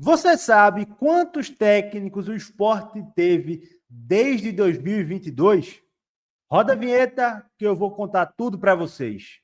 Você sabe quantos técnicos o Sport teve desde 2022? Roda a vinheta que eu vou contar tudo para vocês.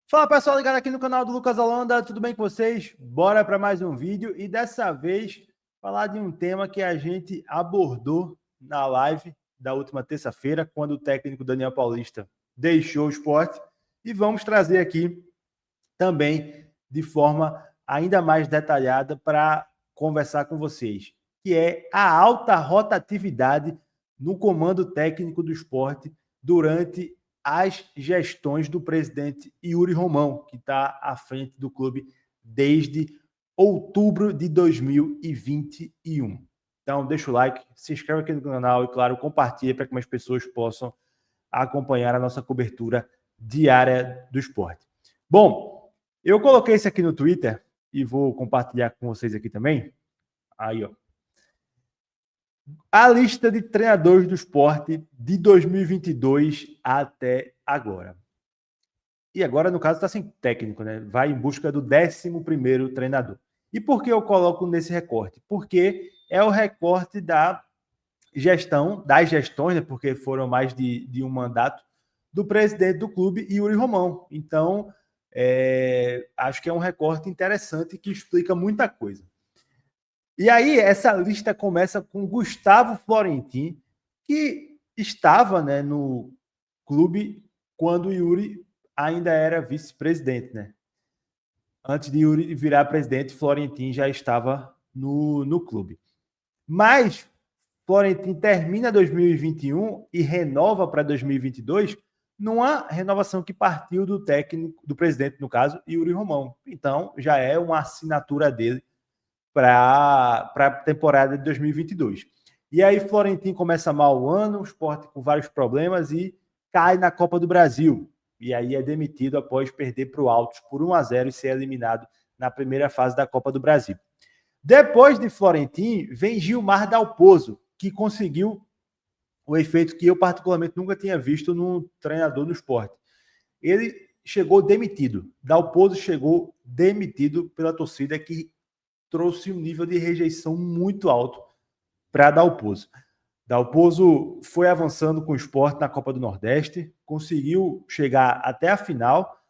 Fala pessoal, ligado aqui no canal do Lucas Holanda, tudo bem com vocês? Bora para mais um vídeo e dessa vez falar de um tema que a gente abordou na live da última terça-feira, quando o técnico Daniel Paulista deixou o Sport, e vamos trazer aqui também de forma ainda mais detalhada para conversar com vocês, que é a alta rotatividade no comando técnico do Sport durante as gestões do presidente Yuri Romão, que está à frente do clube desde outubro de 2021. Então, deixa o like, se inscreve aqui no canal e, claro, compartilha para que mais pessoas possam acompanhar a nossa cobertura diária do esporte. Bom, eu coloquei isso aqui no Twitter e vou compartilhar com vocês aqui também. Aí, ó. A lista de treinadores do Sport de 2022 até agora. E agora, no caso, está sem técnico, né? Vai em busca do 11º treinador. E por que eu coloco nesse recorte? Porque é o recorte da gestão, das gestões, né? Porque foram mais de um mandato, do presidente do clube, Yuri Romão. Então, acho que é um recorte interessante que explica muita coisa. E aí, essa lista começa com Gustavo Florentin, que estava, né, no clube quando o Yuri ainda era vice-presidente, né? Antes de Yuri virar presidente, Florentin já estava no clube. Mas Florentin termina 2021 e renova para 2022 numa renovação que partiu do técnico, do presidente, no caso, Yuri Romão. Então, já é uma assinatura dele para a temporada de 2022. E aí, Florentin começa mal o ano, o Sport com vários problemas e cai na Copa do Brasil. E aí é demitido após perder para o Altos por 1-0 e ser eliminado na primeira fase da Copa do Brasil. Depois de Florentin, vem Gilmar Dalpozo, que conseguiu o efeito que eu particularmente nunca tinha visto num treinador no Sport. Ele chegou demitido. Dalpozo chegou demitido pela torcida, que trouxe um nível de rejeição muito alto para Dalpozo. Dalpozo foi avançando com o Sport na Copa do Nordeste, conseguiu chegar até a final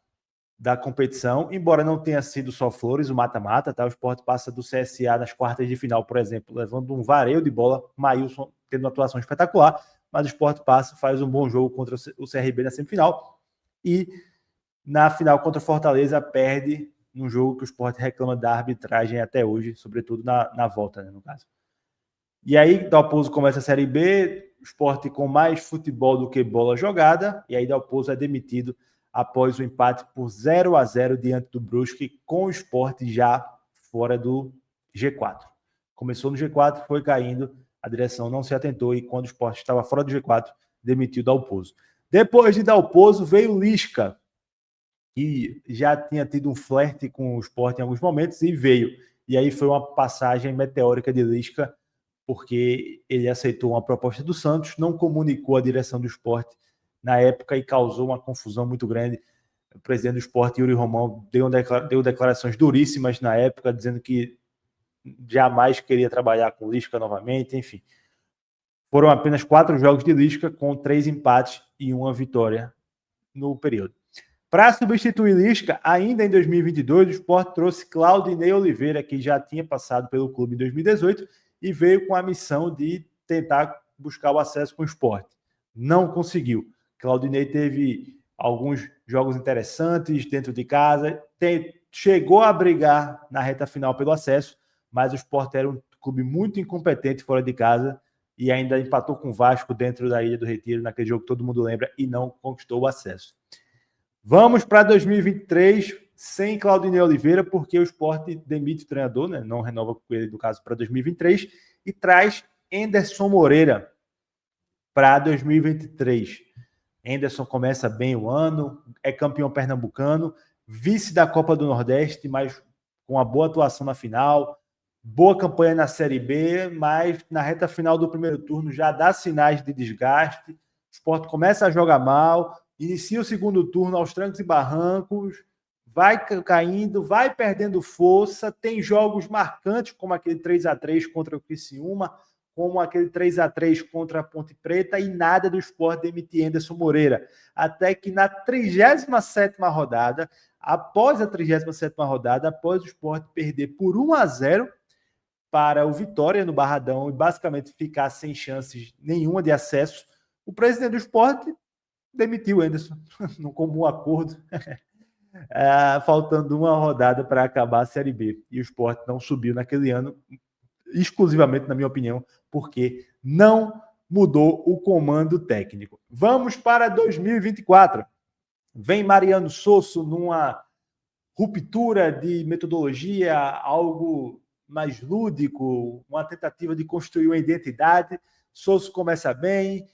da competição, embora não tenha sido só flores, o mata-mata, tá? O Sport passa do CSA nas quartas de final, por exemplo, levando um vareio de bola, Maílson tendo uma atuação espetacular, mas o Sport passa, faz um bom jogo contra o CRB na semifinal e na final contra o Fortaleza perde num jogo que o Sport reclama da arbitragem até hoje, sobretudo na volta, né, no caso. E aí Dalpozo começa a Série B, o Sport com mais futebol do que bola jogada, e aí Dalpozo é demitido após o empate por 0-0 diante do Brusque, com o Sport já fora do G4. Começou no G4, foi caindo, a direção não se atentou e quando o Sport estava fora do G4, demitiu Dalpozo. Depois de Dalpozo veio Lisca, que já tinha tido um flerte com o Sport em alguns momentos e veio. E aí foi uma passagem meteórica de Lisca, porque ele aceitou uma proposta do Santos, não comunicou a direção do Sport na época e causou uma confusão muito grande. O presidente do Sport, Yuri Romão, deu declarações duríssimas na época, dizendo que jamais queria trabalhar com Lisca novamente, enfim. Foram apenas 4 jogos de Lisca, com 3 empates e 1 vitória no período. Para substituir Lisca, ainda em 2022, o Sport trouxe Claudinei Oliveira, que já tinha passado pelo clube em 2018, e veio com a missão de tentar buscar o acesso com o Sport. Não conseguiu. Claudinei teve alguns jogos interessantes dentro de casa, chegou a brigar na reta final pelo acesso, mas o Sport era um clube muito incompetente fora de casa e ainda empatou com o Vasco dentro da Ilha do Retiro, naquele jogo que todo mundo lembra, e não conquistou o acesso. Vamos para 2023 sem Claudinei Oliveira, porque o Sport demite o treinador, né? Não renova com ele, no caso, para 2023, e traz Enderson Moreira para 2023. Enderson começa bem o ano, é campeão pernambucano, vice da Copa do Nordeste, mas com uma boa atuação na final, boa campanha na Série B, mas na reta final do primeiro turno já dá sinais de desgaste. O Sport começa a jogar mal, inicia o segundo turno aos trancos e barrancos, vai caindo, vai perdendo força, tem jogos marcantes, como aquele 3-3 contra o Criciúma, como aquele 3-3 contra a Ponte Preta, e nada do Sport demitir Anderson Moreira. Até que na 37ª rodada, após a 37ª rodada, após o Sport perder por 1-0 para o Vitória no Barradão e basicamente ficar sem chances nenhuma de acesso, o presidente do Sport demitiu o Anderson, num comum acordo, faltando uma rodada para acabar a Série B. E o Sport não subiu naquele ano, exclusivamente, na minha opinião, porque não mudou o comando técnico. Vamos para 2024. Vem Mariano Sosso numa ruptura de metodologia, algo mais lúdico, uma tentativa de construir uma identidade. Sosso começa bem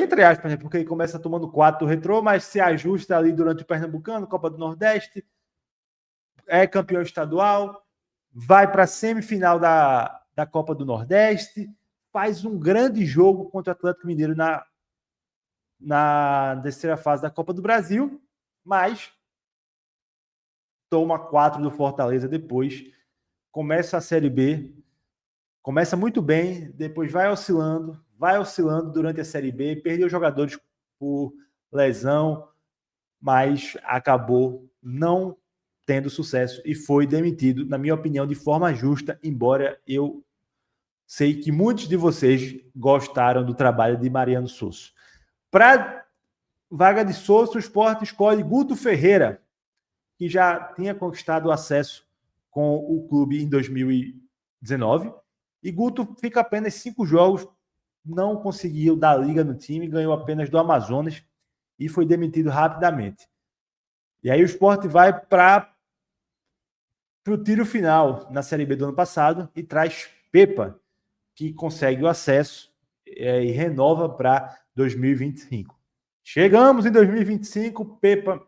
entre aspas, né? Porque ele começa tomando 4 do Retrô, mas se ajusta ali durante o Pernambucano, Copa do Nordeste, é campeão estadual, vai para a semifinal da Copa do Nordeste, faz um grande jogo contra o Atlético Mineiro na terceira fase da Copa do Brasil, mas toma 4 do Fortaleza depois, começa a Série B, começa muito bem, depois vai oscilando durante a Série B, perdeu jogadores por lesão, mas acabou não tendo sucesso e foi demitido, na minha opinião, de forma justa, embora eu sei que muitos de vocês gostaram do trabalho de Mariano Sosso. Para vaga de Sosso, o Sport escolhe Guto Ferreira, que já tinha conquistado o acesso com o clube em 2019, e Guto fica apenas 5 jogos, não conseguiu dar liga no time, ganhou apenas do Amazonas e foi demitido rapidamente. E aí o Sport vai para o tiro final na Série B do ano passado e traz Pepa, que consegue o acesso e renova para 2025. Chegamos em 2025, Pepa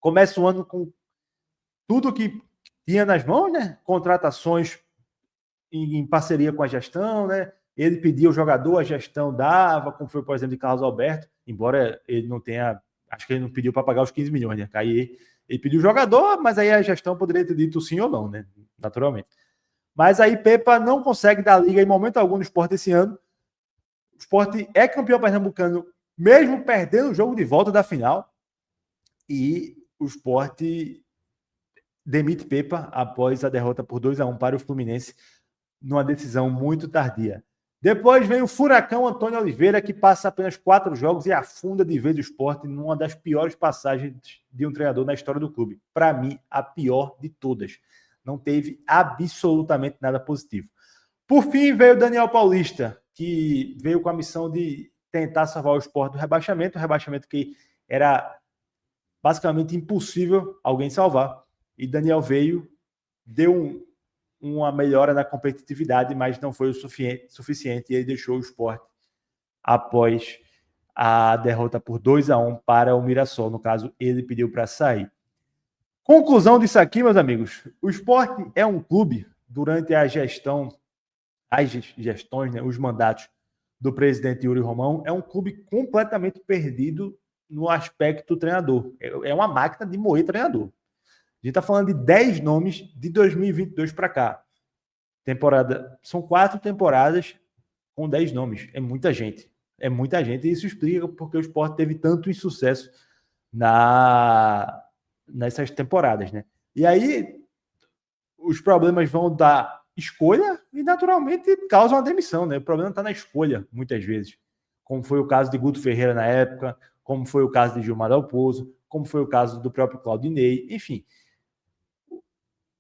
começa o ano com tudo que tinha nas mãos, né? Contratações em parceria com a gestão, né? Ele pedia o jogador, a gestão dava, como foi, por exemplo, de Carlos Alberto, embora ele não tenha, acho que ele não pediu para pagar os 15 milhões, né? Aí ele pediu o jogador, mas aí a gestão poderia ter dito sim ou não, né? Naturalmente. Mas aí Pepa não consegue dar liga em momento algum no Sport esse ano. O Sport é campeão pernambucano, mesmo perdendo o jogo de volta da final. E o Sport demite Pepa após a derrota por 2-1 para o Fluminense, numa decisão muito tardia. Depois vem o Furacão Antônio Oliveira, que passa apenas 4 jogos e afunda de vez o Sport numa das piores passagens de um treinador na história do clube. Para mim, a pior de todas. Não teve absolutamente nada positivo. Por fim, veio o Daniel Paulista, que veio com a missão de tentar salvar o Sport do rebaixamento, um rebaixamento que era basicamente impossível alguém salvar. E Daniel veio, deu uma melhora na competitividade, mas não foi o suficiente e ele deixou o Sport após a derrota por 2-1 para o Mirassol. No caso, ele pediu para sair. Conclusão disso aqui, meus amigos, o Sport é um clube, durante a gestão, as gestões, né, os mandatos do presidente Yuri Romão, é um clube completamente perdido no aspecto treinador. É uma máquina de moer treinador. A gente está falando de 10 nomes de 2022 para cá. São 4 temporadas com 10 nomes. É muita gente. É muita gente. E isso explica porque o Sport teve tanto insucesso nessas temporadas, né? E aí, os problemas vão da escolha e, naturalmente, causam a demissão, né? O problema está na escolha, muitas vezes. Como foi o caso de Guto Ferreira na época, como foi o caso de Gilmar Dalpozo, como foi o caso do próprio Claudinei, enfim.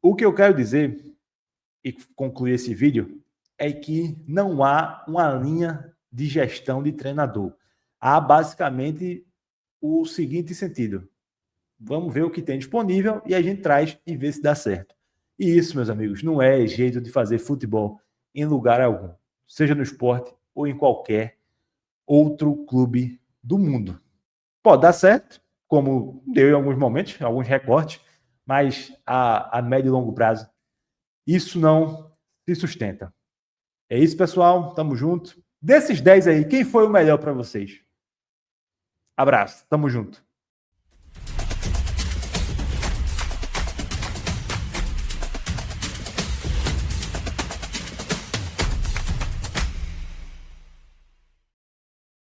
O que eu quero dizer, e concluir esse vídeo, é que não há uma linha de gestão de treinador. Há basicamente o seguinte sentido: vamos ver o que tem disponível e a gente traz e vê se dá certo. E isso, meus amigos, não é jeito de fazer futebol em lugar algum, seja no esporte ou em qualquer outro clube do mundo. Pode dar certo, como deu em alguns momentos, alguns recortes, mas a médio e longo prazo isso não se sustenta. É isso, pessoal. Tamo junto. Desses 10 aí, quem foi o melhor para vocês? Abraço. Tamo junto.